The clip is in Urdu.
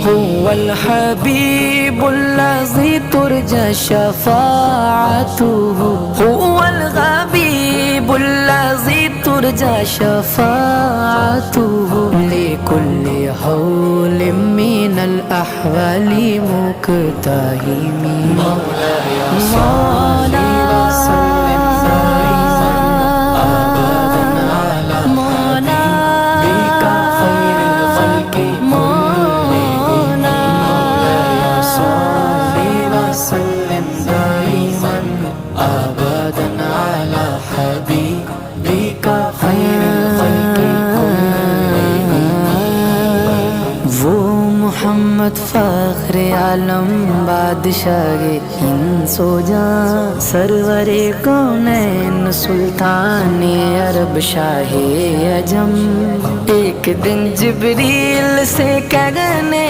هو الحبيب الذي ترجى شفاعته هو الحبيب الذي ترجى شفاعته لكل حول من الأحوال مقتحم مولاي صل وسلم دائما أبدا على حبيبك خير الخلق كلهم مولاي صل وسلم دائما أبدا على حبيبك خير الخلق وہ محمد فخر عالم بادشاہ ہند سو جاں سرور کونین سلطان عرب شاہ عجم ایک دن جبریل سے کہنے